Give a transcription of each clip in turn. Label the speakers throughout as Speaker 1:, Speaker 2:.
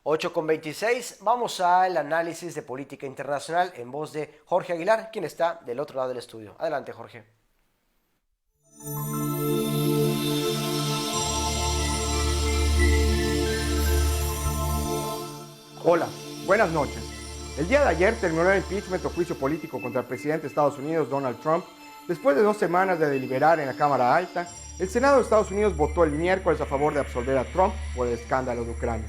Speaker 1: 8:26, vamos al análisis de política internacional en voz de Jorge Aguilar, quien está del otro lado del estudio. Adelante, Jorge.
Speaker 2: Hola, buenas noches. El día de ayer terminó el impeachment o juicio político contra el presidente de Estados Unidos, Donald Trump. Después de 2 semanas de deliberar en la Cámara Alta, el Senado de Estados Unidos votó el miércoles a favor de absolver a Trump por el escándalo de Ucrania.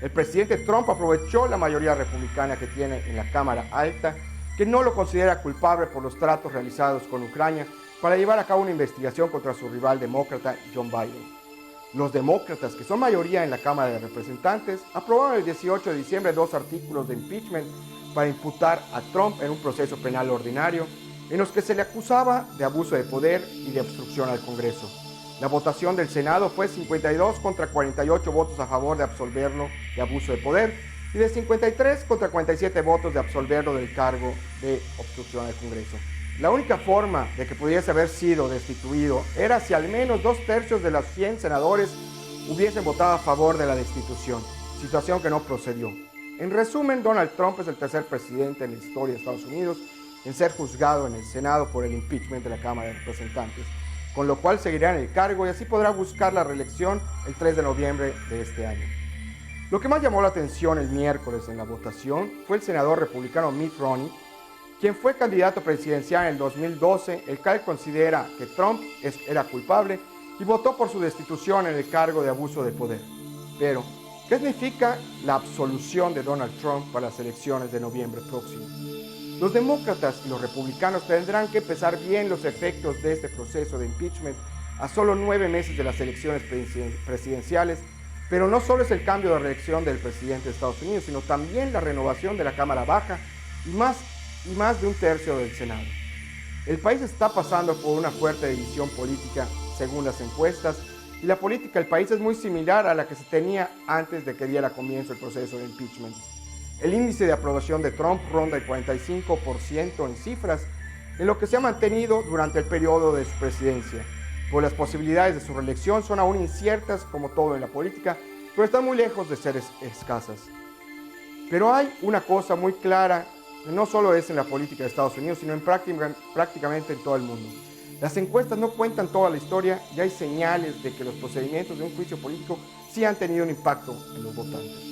Speaker 2: El presidente Trump aprovechó la mayoría republicana que tiene en la Cámara Alta, que no lo considera culpable por los tratos realizados con Ucrania, para llevar a cabo una investigación contra su rival demócrata, John Biden. Los demócratas, que son mayoría en la Cámara de Representantes, aprobaron el 18 de diciembre 2 artículos de impeachment para imputar a Trump en un proceso penal ordinario en los que se le acusaba de abuso de poder y de obstrucción al Congreso. La votación del Senado fue 52 contra 48 votos a favor de absolverlo de abuso de poder y de 53 contra 47 votos de absolverlo del cargo de obstrucción al Congreso. La única forma de que pudiese haber sido destituido era si al menos 2/3 de los 100 senadores hubiesen votado a favor de la destitución, situación que no procedió. En resumen, Donald Trump es el tercer presidente en la historia de Estados Unidos en ser juzgado en el Senado por el impeachment de la Cámara de Representantes, con lo cual seguirá en el cargo y así podrá buscar la reelección el 3 de noviembre de este año. Lo que más llamó la atención el miércoles en la votación fue el senador republicano Mitt Romney, quien fue candidato presidencial en el 2012, el cual considera que Trump era culpable y votó por su destitución en el cargo de abuso de poder. Pero, ¿qué significa la absolución de Donald Trump para las elecciones de noviembre próximo? Los demócratas y los republicanos tendrán que pesar bien los efectos de este proceso de impeachment a solo 9 meses de las elecciones presidenciales, pero no solo es el cambio de reelección del presidente de Estados Unidos, sino también la renovación de la Cámara Baja y más de 1/3 del Senado. El país está pasando por una fuerte división política según las encuestas y la política del país es muy similar a la que se tenía antes de que diera comienzo el proceso de impeachment. El índice de aprobación de Trump ronda el 45% en cifras, en lo que se ha mantenido durante el periodo de su presidencia, pues las posibilidades de su reelección son aún inciertas como todo en la política, pero están muy lejos de ser escasas. Pero hay una cosa muy clara, no solo es en la política de Estados Unidos, sino prácticamente en todo el mundo. Las encuestas no cuentan toda la historia y hay señales de que los procedimientos de un juicio político sí han tenido un impacto en los votantes.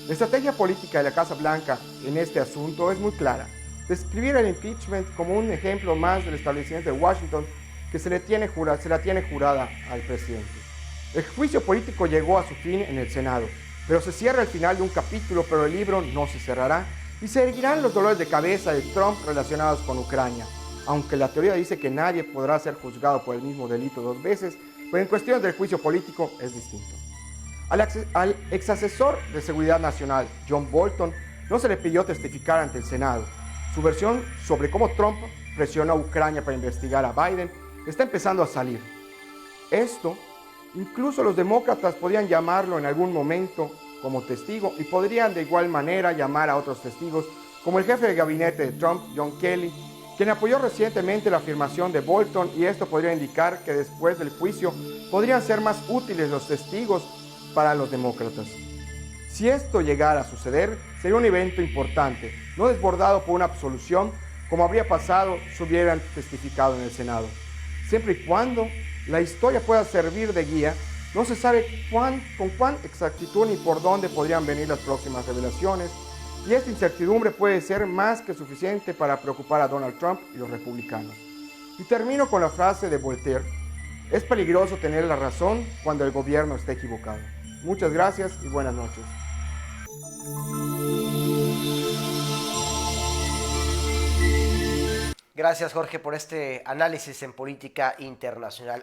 Speaker 2: La estrategia política de la Casa Blanca en este asunto es muy clara: describir el impeachment como un ejemplo más del establecimiento de Washington que se la tiene jurada al presidente. El juicio político llegó a su fin en el Senado, pero se cierra el final de un capítulo, pero el libro no se cerrará y seguirán los dolores de cabeza de Trump relacionados con Ucrania, aunque la teoría dice que nadie podrá ser juzgado por el mismo delito 2 veces, pero en cuestiones del juicio político es distinto. Al exasesor de Seguridad Nacional, John Bolton, no se le pidió testificar ante el Senado. Su versión sobre cómo Trump presionó a Ucrania para investigar a Biden está empezando a salir. Esto, incluso los demócratas podían llamarlo en algún momento como testigo y podrían de igual manera llamar a otros testigos, como el jefe de gabinete de Trump, John Kelly, quien apoyó recientemente la afirmación de Bolton, y esto podría indicar que después del juicio podrían ser más útiles los testigos para los demócratas. Si esto llegara a suceder, sería un evento importante, no desbordado por una absolución, como habría pasado si hubieran testificado en el Senado. Siempre y cuando la historia pueda servir de guía, no se sabe con cuán exactitud ni por dónde podrían venir las próximas revelaciones, y esta incertidumbre puede ser más que suficiente para preocupar a Donald Trump y los republicanos. Y termino con la frase de Voltaire: es peligroso tener la razón cuando el gobierno está equivocado. Muchas gracias y buenas noches.
Speaker 1: Gracias, Jorge, por este análisis en política internacional.